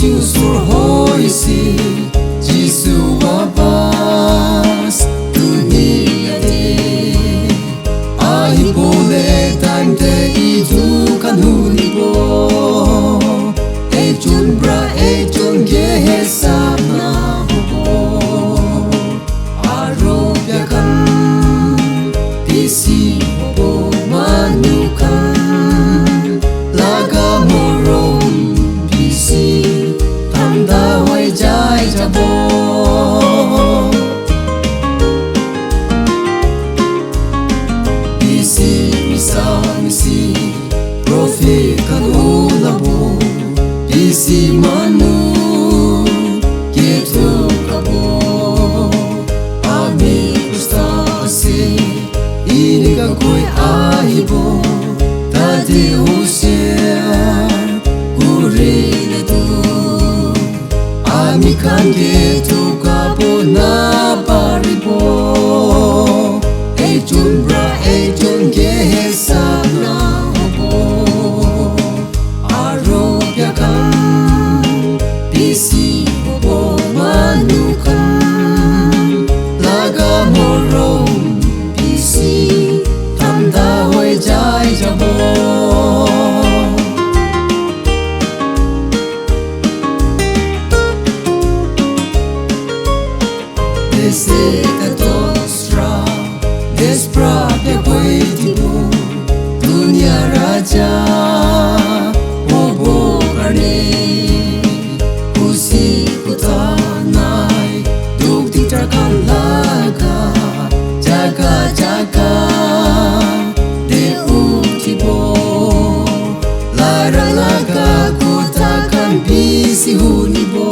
chiu sur hoi si Jisu wapas dunia de ai bole time te I du kan huni bo e chun bra e chun ge he sap na bo aro pya kan pisi bo manu kan laga morom pisi tanda wai jai jabo pisi misa misi profit kan ulabo pisi manu gitu kabo ami kustasi ini ka koi aibo tadi usia gurine tu ami kan gitu kabo na paribo ejun bra ejun gesa na hobo arobya kan pisi hobo manukan laga morom pisi tanda hoi jai jabo dese katostra despra pe poetibo dunia raja obo karne usi kutanai duk titrakan laga jaga jaga de utibo lara laga kutakan bisi hunibo